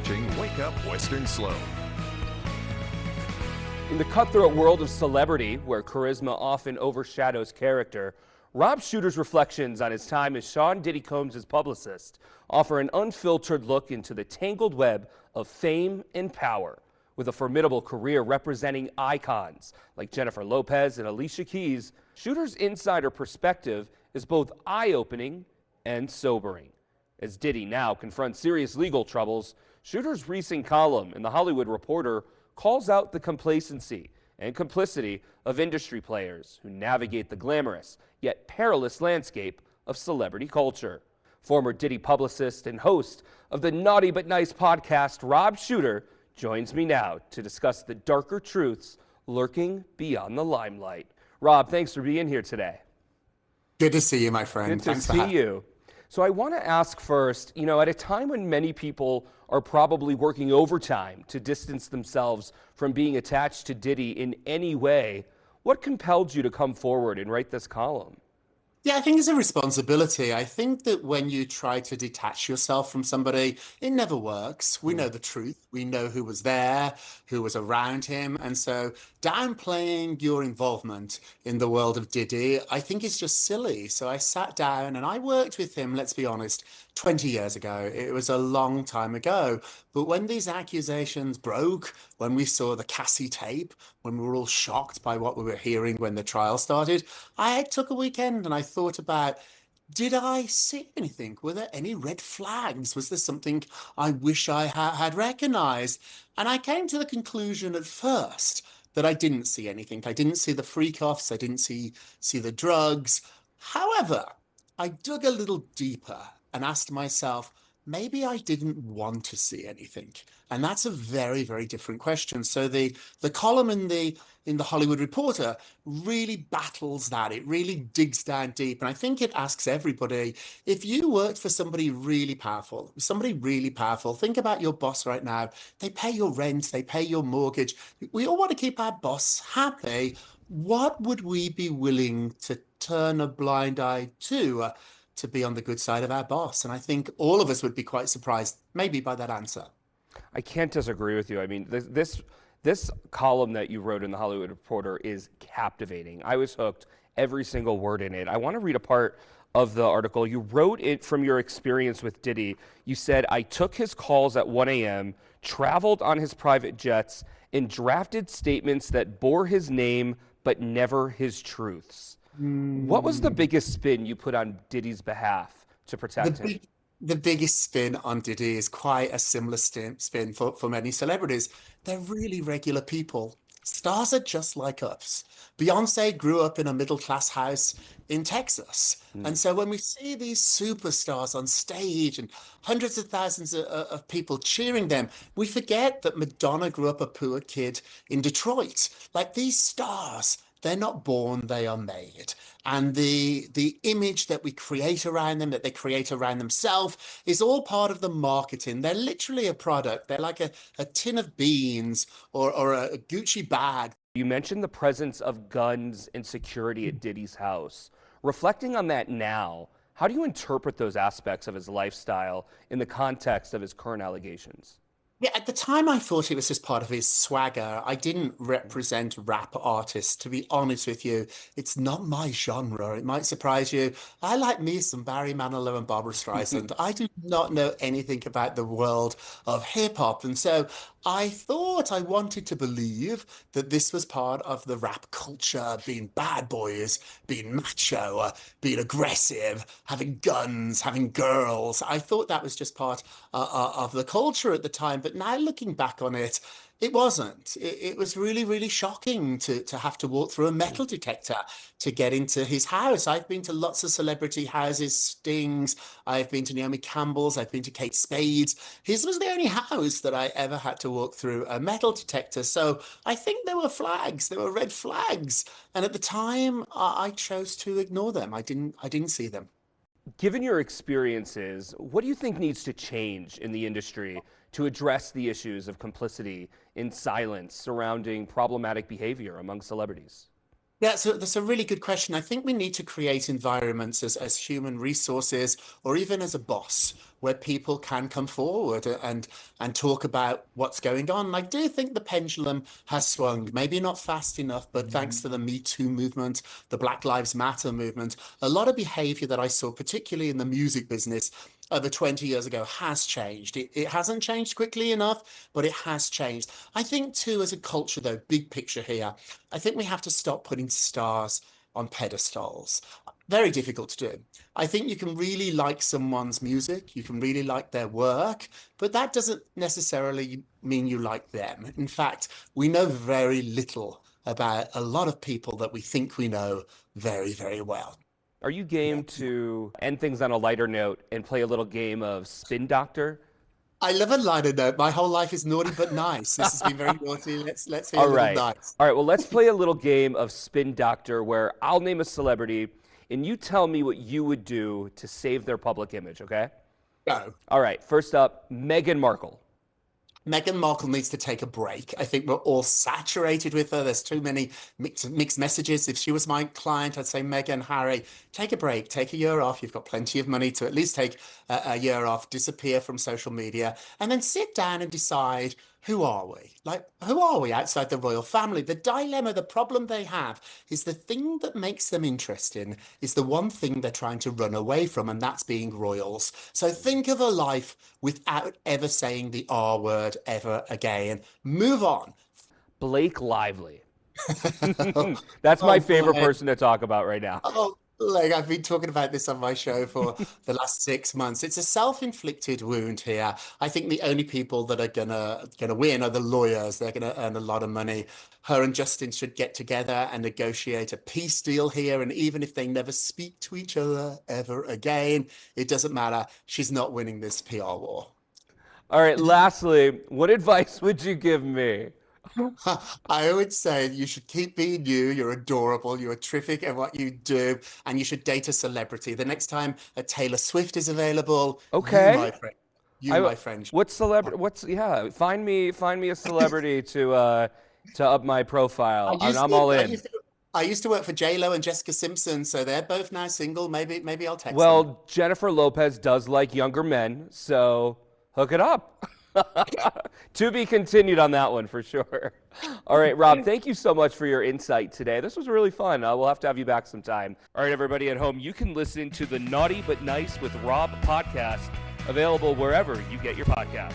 watching Wake Up Western Slow. In the cutthroat world of celebrity, where charisma often overshadows character, Rob Shuter's reflections on his time as Sean Diddy Combs' publicist offer an unfiltered look into the tangled web of fame and power. With a formidable career representing icons like Jennifer Lopez and Alicia Keys, Shuter's insider perspective is both eye-opening and sobering. As Diddy now confronts serious legal troubles, Shuter's recent column in The Hollywood Reporter calls out the complacency and complicity of industry players who navigate the glamorous yet perilous landscape of celebrity culture. Former Diddy publicist and host of the Naughty But Nice podcast, Rob Shuter, joins me now to discuss the darker truths lurking beyond the limelight. Rob, thanks for being here today. Good to see you, my friend. Good to see you. So I want to ask first, at a time when many people are probably working overtime to distance themselves from being attached to Diddy in any way, what compelled you to come forward and write this column? Yeah, I think it's a responsibility. I think that when you try to detach yourself from somebody, it never works. We know the truth. We know who was there, who was around him. And so downplaying your involvement in the world of Diddy, I think is just silly. So I sat down and I worked with him, let's be honest, 20 years ago. It was a long time ago. But when these accusations broke, when we saw the Cassie tape, when we were all shocked by what we were hearing when the trial started, I took a weekend and I thought about, did I see anything? Were there any red flags? Was there something I wish I had recognized? And I came to the conclusion at first that I didn't see anything. I didn't see the freak-offs. I didn't see the drugs. However, I dug a little deeper and asked myself, maybe I didn't want to see anything. And that's a very, very different question. So the column in the Hollywood Reporter really battles that. It really digs down deep. And I think it asks everybody, if you worked for somebody really powerful, think about your boss right now. They pay your rent, they pay your mortgage. We all want to keep our boss happy. What would we be willing to turn a blind eye to be on the good side of our boss? And I think all of us would be quite surprised, maybe, by that answer. I can't disagree with you. I mean, this column that you wrote in the Hollywood Reporter is captivating. I was hooked, every single word in it. I want to read a part of the article. You wrote it from your experience with Diddy. You said, I took his calls at 1 a.m., traveled on his private jets, and drafted statements that bore his name but never his truths. What was the biggest spin you put on Diddy's behalf to protect him? The biggest spin on Diddy is quite a similar spin for many celebrities. They're really regular people. Stars are just like us. Beyonce grew up in a middle-class house in Texas. And so when we see these superstars on stage and hundreds of thousands of people cheering them, we forget that Madonna grew up a poor kid in Detroit. Like, these stars, they're not born, they are made. And the image that we create around them, that they create around themselves, is all part of the marketing. They're literally a product. They're like a tin of beans or a Gucci bag. You mentioned the presence of guns and security at Diddy's house. Reflecting on that now, how do you interpret those aspects of his lifestyle in the context of his current allegations? Yeah, at the time I thought it was just part of his swagger. I didn't represent rap artists, to be honest with you. It's not my genre. It might surprise you. I like me some Barry Manilow and Barbra Streisand. I do not know anything about the world of hip hop. And so I thought, I wanted to believe that this was part of the rap culture, being bad boys, being macho, being aggressive, having guns, having girls. I thought that was just part of the culture at the time. But now looking back on it, it wasn't. It was really, really shocking to have to walk through a metal detector to get into his house. I've been to lots of celebrity houses, Sting's, I've been to Naomi Campbell's, I've been to Kate Spade's. His was the only house that I ever had to walk through a metal detector. So I think there were flags, there were red flags. And at the time, I chose to ignore them. I didn't see them. Given your experiences, what do you think needs to change in the industry to address the issues of complicity and silence surrounding problematic behavior among celebrities? Yeah, so that's a really good question. I think we need to create environments as human resources or even as a boss where people can come forward and talk about what's going on. I do think the pendulum has swung, maybe not fast enough, but thanks to the Me Too movement, the Black Lives Matter movement, a lot of behavior that I saw, particularly in the music business, over 20 years ago has changed. It hasn't changed quickly enough, but it has changed. I think too, as a culture, though, big picture here, I think we have to stop putting stars on pedestals. Very difficult to do. I think you can really like someone's music, you can really like their work, but that doesn't necessarily mean you like them. In fact, we know very little about a lot of people that we think we know very, very well. Are you game to end things on a lighter note and play a little game of Spin Doctor? I love a lighter note. My whole life is naughty but nice. This has been very naughty. Let's hear All a little right. nice. All right. Well, let's play a little game of Spin Doctor where I'll name a celebrity and you tell me what you would do to save their public image, okay? Go. All right. First up, Meghan Markle. Meghan Markle needs to take a break. I think we're all saturated with her. There's too many mixed messages. If she was my client, I'd say, Meghan, Harry, take a break, take a year off. You've got plenty of money to at least take a year off, disappear from social media, and then sit down and decide, who are we? Like, who are we outside the royal family? The dilemma, the problem they have is the thing that makes them interesting is the one thing they're trying to run away from, and that's being royals. So think of a life without ever saying the R word ever again. Move on. Blake Lively. That's my favorite Blake. person to talk about right now. Oh, like I've been talking about this on my show for the last 6 months. It's a self-inflicted wound here. I think the only people that are gonna win are the lawyers. They're gonna earn a lot of money. Her and Justin should get together and negotiate a peace deal here. And even if they never speak to each other ever again, it doesn't matter. She's not winning this PR war. All right. Lastly, what advice would you give me? I would say you should keep being you. You're adorable. You're terrific at what you do, and you should date a celebrity. The next time a Taylor Swift is available, Okay. my friend. What celebrity? Find me a celebrity to up my profile. I'm all in. I used to work for J-Lo and Jessica Simpson, so they're both now single. Maybe I'll text them. Well, Jennifer Lopez does like younger men, so hook it up. To be continued on that one for sure. All right, Rob, thank you so much for your insight today. This was really fun. We'll have to have you back sometime. All right, everybody at home, you can listen to the Naughty But Nice with Rob podcast, available wherever you get your podcasts.